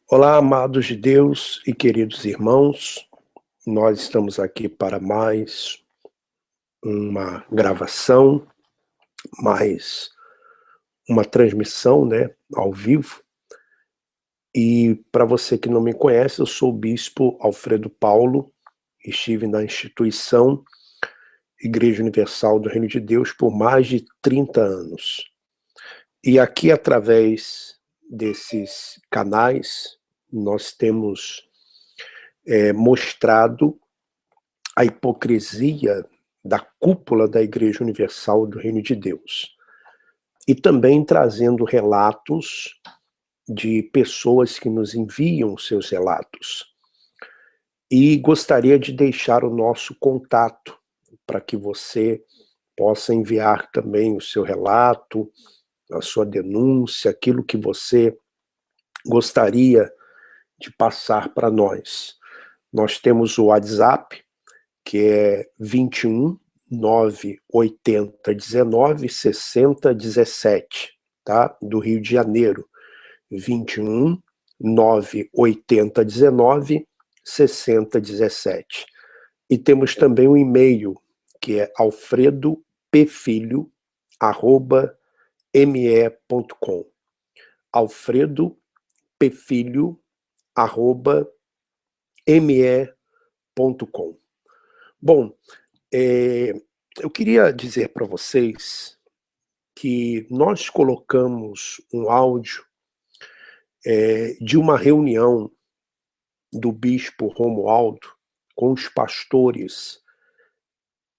Olá, amados de Deus e queridos irmãos, nós estamos aqui para mais uma gravação, mais uma transmissão, ao vivo. E para você que não me conhece, eu sou o Bispo Alfredo Paulo, estive na instituição Igreja Universal do Reino de Deus por mais de 30 anos. E aqui, através desses canais, nós temos mostrado a hipocrisia da cúpula da Igreja Universal do Reino de Deus. E também trazendo relatos de pessoas que nos enviam seus relatos. E gostaria de deixar o nosso contato para que você possa enviar também o seu relato, a sua denúncia, aquilo que você gostaria de passar para nós. Nós temos o WhatsApp, que é 21 980 19 60 17, tá? Do Rio de Janeiro. 21 980 19 60 17. E temos também um e-mail, que é alfredopfilho@me.com. alfredopfilho@me.com. Bom, eu queria dizer para vocês que nós colocamos um áudio de uma reunião do bispo Romualdo com os pastores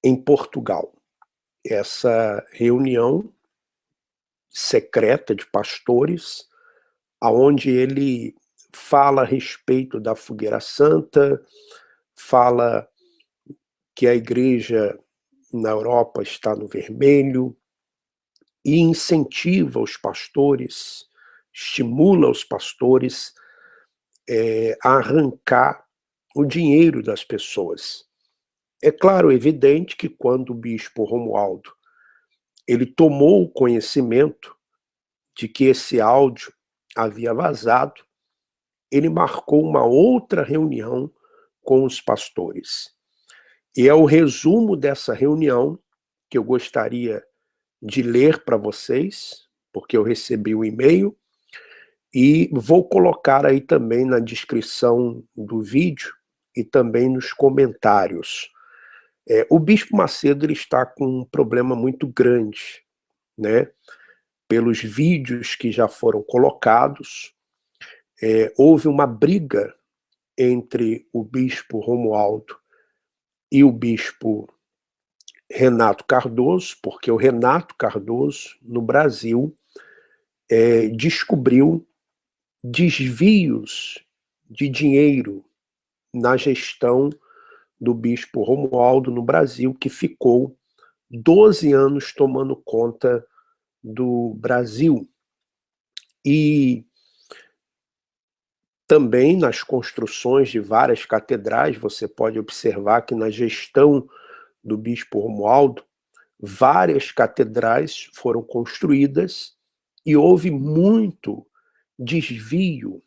em Portugal. Essa reunião secreta de pastores, aonde ele fala a respeito da fogueira santa, fala que a igreja na Europa está no vermelho, e incentiva os pastores, estimula os pastores a arrancar o dinheiro das pessoas. É claro, evidente que quando o bispo Romualdo ele tomou conhecimento de que esse áudio havia vazado, ele marcou uma outra reunião com os pastores. E é o resumo dessa reunião que eu gostaria de ler para vocês, porque eu recebi o e-mail, e vou colocar aí também na descrição do vídeo e também nos comentários. O Bispo Macedo ele está com um problema muito grande, né? Pelos vídeos que já foram colocados, houve uma briga entre o Bispo Romualdo e o Bispo Renato Cardoso, porque o Renato Cardoso, no Brasil, descobriu desvios de dinheiro na gestão do bispo Romualdo no Brasil, que ficou 12 anos tomando conta do Brasil. E também nas construções de várias catedrais, você pode observar que na gestão do bispo Romualdo, várias catedrais foram construídas e houve muito desvio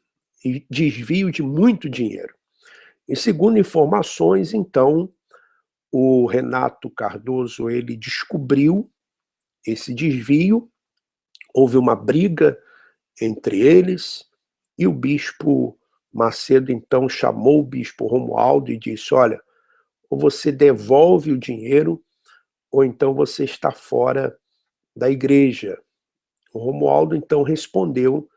de muito dinheiro. E segundo informações, então, o Renato Cardoso ele descobriu esse desvio, houve uma briga entre eles, e o bispo Macedo então chamou o bispo Romualdo e disse: olha, ou você devolve o dinheiro, ou então você está fora da igreja. O Romualdo então respondeu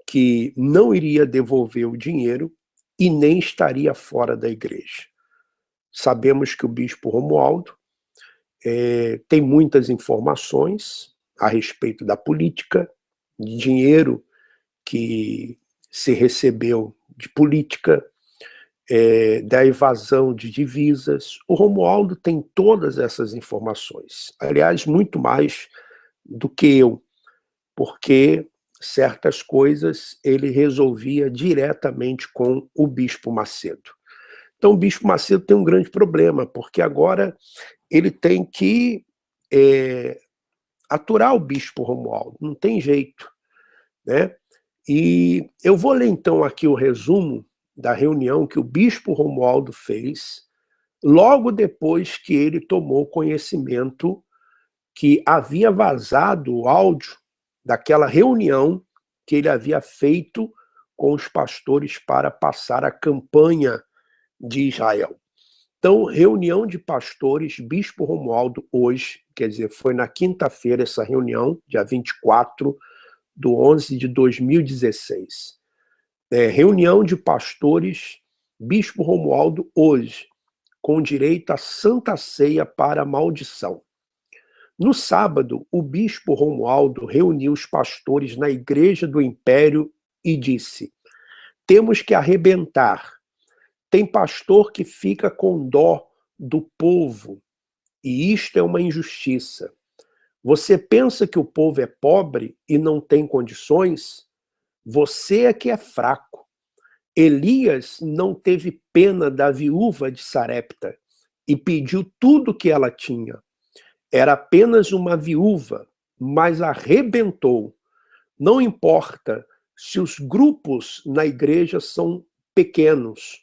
que não iria devolver o dinheiro e nem estaria fora da igreja. Sabemos que o bispo Romualdo tem muitas informações a respeito da política, de dinheiro que se recebeu de política, da evasão de divisas. O Romualdo tem todas essas informações. Aliás, muito mais do que eu, porque certas coisas ele resolvia diretamente com o Bispo Macedo. Então o Bispo Macedo tem um grande problema, porque agora ele tem que aturar o Bispo Romualdo, não tem jeito, né? E eu vou ler então aqui o resumo da reunião que o bispo Romualdo fez logo depois que ele tomou conhecimento que havia vazado o áudio daquela reunião que ele havia feito com os pastores para passar a campanha de Israel. Então, reunião de pastores, bispo Romualdo hoje, quer dizer, foi na quinta-feira essa reunião, dia 24/11 de 2016. Reunião de pastores, bispo Romualdo hoje, com direito à Santa Ceia para maldição. No sábado, o bispo Romualdo reuniu os pastores na igreja do Império e disse: temos que arrebentar. Tem pastor que fica com dó do povo, e isto é uma injustiça. Você pensa que o povo é pobre e não tem condições? Você é que é fraco. Elias não teve pena da viúva de Sarepta e pediu tudo que ela tinha. Era apenas uma viúva, mas arrebentou. Não importa se os grupos na igreja são pequenos,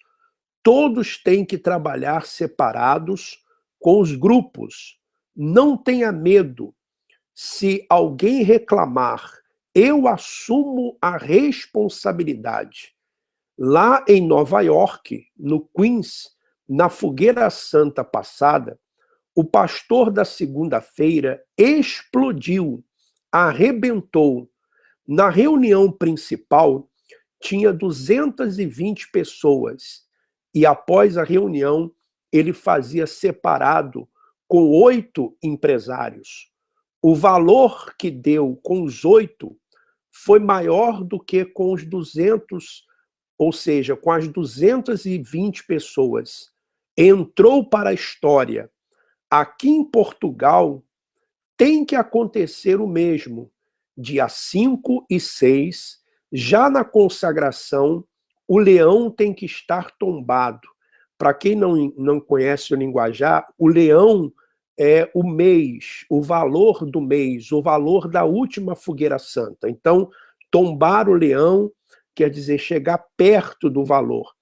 todos têm que trabalhar separados com os grupos. Não tenha medo. Se alguém reclamar, eu assumo a responsabilidade. Lá em Nova York, no Queens, na Fogueira Santa passada, o pastor da segunda-feira explodiu, arrebentou. Na reunião principal, tinha 220 pessoas. E após a reunião, ele fazia separado com 8 empresários. O valor que deu com os 8 foi maior do que com os 200, ou seja, com as 220 pessoas. Entrou para a história. Aqui em Portugal, tem que acontecer o mesmo. Dia 5 e 6, já na consagração, o leão tem que estar tombado. Para quem não conhece o linguajar, o leão é o mês, o valor do mês, o valor da última fogueira santa. Então, tombar o leão quer dizer chegar perto do valor.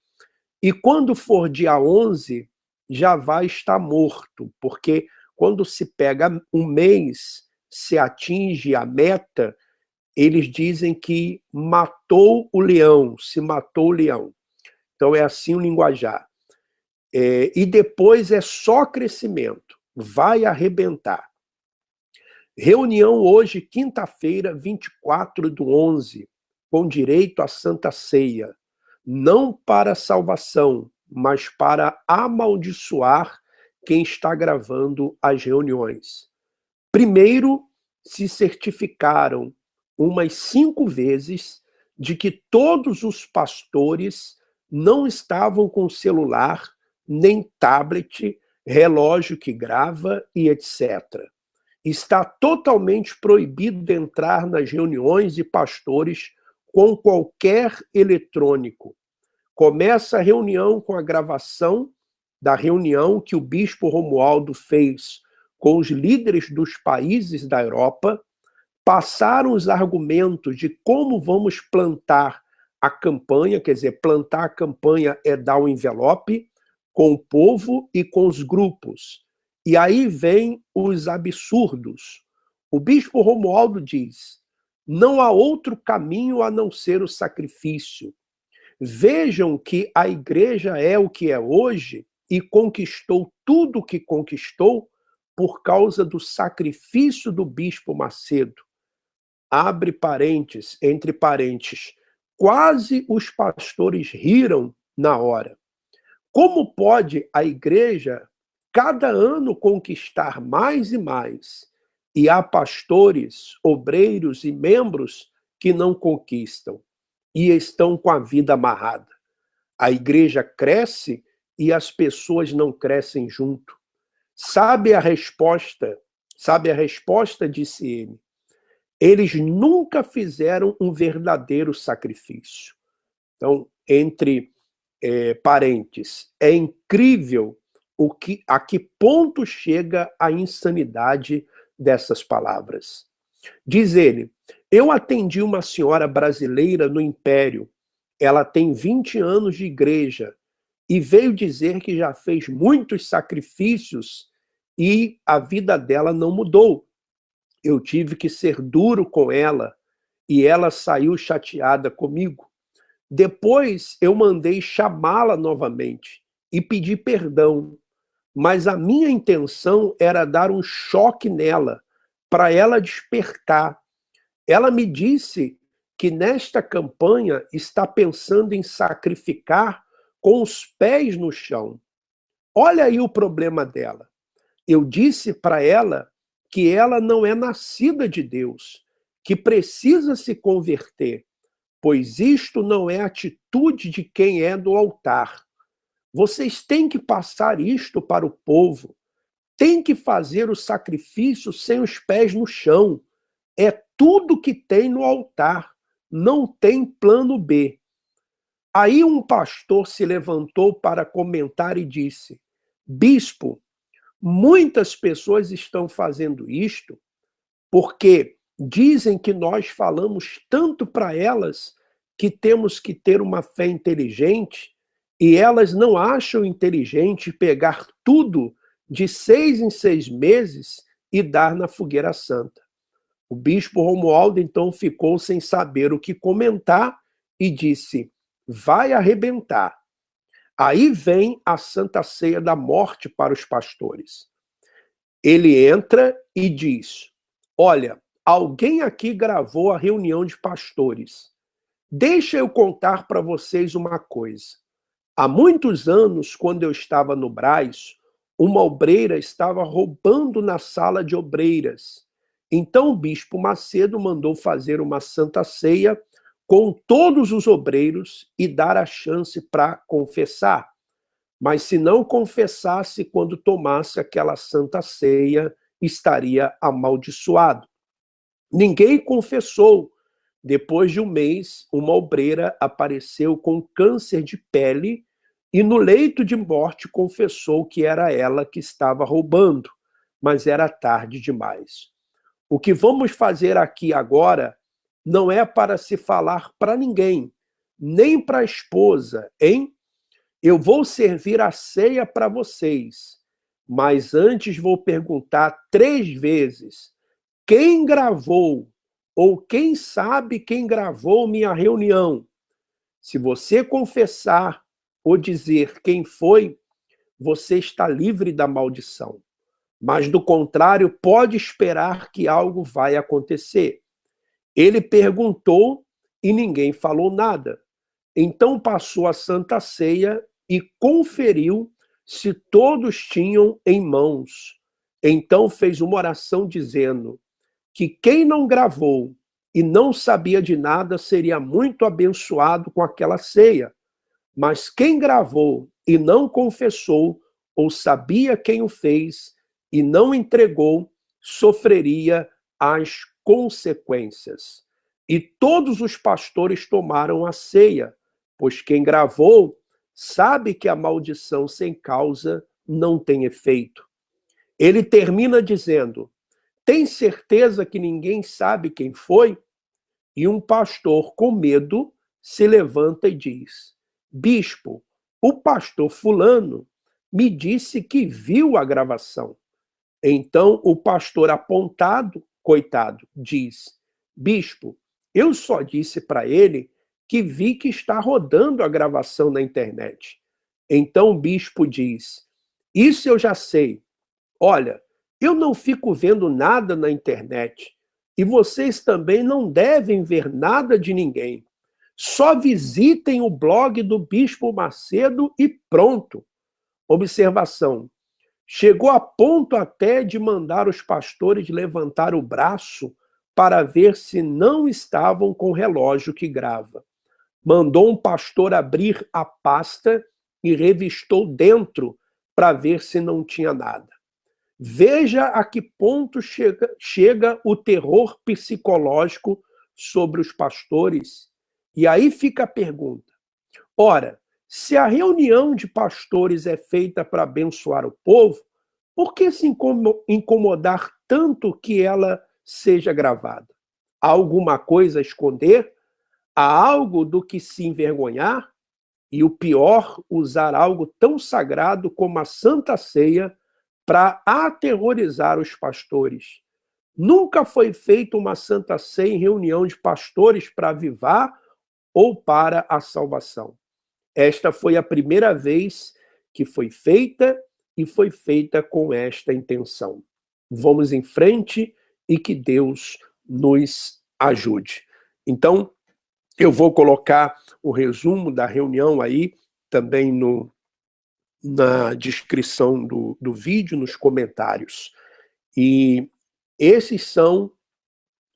E quando for dia 11, já vai estar morto, porque quando se pega um mês, se atinge a meta, eles dizem que matou o leão, se matou o leão. Então é assim o linguajar. E depois é só crescimento, vai arrebentar. Reunião hoje, quinta-feira, 24/11, com direito à Santa Ceia, não para salvação, mas para amaldiçoar quem está gravando as reuniões. Primeiro, se certificaram umas 5 vezes de que todos os pastores não estavam com celular, nem tablet, relógio que grava e etc. Está totalmente proibido de entrar nas reuniões de pastores com qualquer eletrônico. Começa a reunião com a gravação da reunião que o bispo Romualdo fez com os líderes dos países da Europa, passaram os argumentos de como vamos plantar a campanha, quer dizer, plantar a campanha é dar um envelope com o povo e com os grupos. E aí vem os absurdos. O bispo Romualdo diz: não há outro caminho a não ser o sacrifício. Vejam que a igreja é o que é hoje e conquistou tudo o que conquistou por causa do sacrifício do bispo Macedo. Abre parênteses, entre parênteses, quase os pastores riram na hora. Como pode a igreja cada ano conquistar mais e mais, e há pastores, obreiros e membros que não conquistam e estão com a vida amarrada? A igreja cresce e as pessoas não crescem junto. Sabe a resposta, disse ele. Eles nunca fizeram um verdadeiro sacrifício. Então, entre parênteses, é incrível a que ponto chega a insanidade dessas palavras. Diz ele: eu atendi uma senhora brasileira no Império. Ela tem 20 anos de igreja e veio dizer que já fez muitos sacrifícios e a vida dela não mudou. Eu tive que ser duro com ela e ela saiu chateada comigo. Depois eu mandei chamá-la novamente e pedi perdão, mas a minha intenção era dar um choque nela, para ela despertar. Ela me disse que nesta campanha está pensando em sacrificar com os pés no chão. Olha aí o problema dela. Eu disse para ela que ela não é nascida de Deus, que precisa se converter, pois isto não é atitude de quem é do altar. Vocês têm que passar isto para o povo, têm que fazer o sacrifício sem os pés no chão. É tudo que tem no altar, não tem plano B. Aí um pastor se levantou para comentar e disse: bispo, muitas pessoas estão fazendo isto porque dizem que nós falamos tanto para elas que temos que ter uma fé inteligente e elas não acham inteligente pegar tudo de 6 em 6 meses e dar na fogueira santa. O bispo Romualdo então ficou sem saber o que comentar e disse: vai arrebentar. Aí vem a Santa Ceia da Morte para os pastores. Ele entra e diz: olha, alguém aqui gravou a reunião de pastores. Deixa eu contar para vocês uma coisa. Há muitos anos, quando eu estava no Brás, uma obreira estava roubando na sala de obreiras. Então o bispo Macedo mandou fazer uma santa ceia com todos os obreiros e dar a chance para confessar. Mas se não confessasse quando tomasse aquela santa ceia, estaria amaldiçoado. Ninguém confessou. Depois de um mês, uma obreira apareceu com câncer de pele e no leito de morte confessou que era ela que estava roubando, mas era tarde demais. O que vamos fazer aqui agora não é para se falar para ninguém, nem para a esposa, hein? Eu vou servir a ceia para vocês, mas antes vou perguntar 3 vezes quem gravou ou quem sabe quem gravou minha reunião. Se você confessar ou dizer quem foi, você está livre da maldição. Mas, do contrário, pode esperar que algo vai acontecer. Ele perguntou e ninguém falou nada. Então passou a Santa Ceia e conferiu se todos tinham em mãos. Então fez uma oração dizendo que quem não gravou e não sabia de nada seria muito abençoado com aquela ceia. Mas quem gravou e não confessou ou sabia quem o fez e não entregou, sofreria as consequências. E todos os pastores tomaram a ceia, pois quem gravou sabe que a maldição sem causa não tem efeito. Ele termina dizendo: tem certeza que ninguém sabe quem foi? E um pastor, com medo, se levanta e diz: bispo, o pastor fulano me disse que viu a gravação. Então o pastor apontado, coitado, diz: bispo, eu só disse para ele que vi que está rodando a gravação na internet. Então o bispo diz: isso eu já sei. Olha, eu não fico vendo nada na internet e vocês também não devem ver nada de ninguém. Só visitem o blog do Bispo Macedo e pronto. Observação: chegou a ponto até de mandar os pastores levantar o braço para ver se não estavam com o relógio que grava. Mandou um pastor abrir a pasta e revistou dentro para ver se não tinha nada. Veja a que ponto chega o terror psicológico sobre os pastores. E aí fica a pergunta: ora, se a reunião de pastores é feita para abençoar o povo, por que se incomodar tanto que ela seja gravada. Há alguma coisa a esconder? Há algo do que se envergonhar? E o pior, usar algo tão sagrado como a Santa Ceia para aterrorizar os pastores. Nunca foi feita uma Santa Ceia em reunião de pastores para avivar ou para a salvação. Esta foi a primeira vez que foi feita e foi feita com esta intenção. Vamos em frente e que Deus nos ajude. Então, eu vou colocar o resumo da reunião aí também na descrição do vídeo, nos comentários. E esses são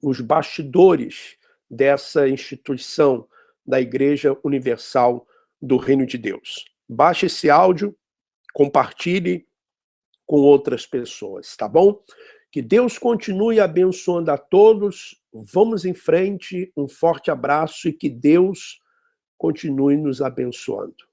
os bastidores dessa instituição da Igreja Universal do Reino de Deus. Baixe esse áudio, compartilhe com outras pessoas, tá bom? Que Deus continue abençoando a todos. Vamos em frente, um forte abraço e que Deus continue nos abençoando.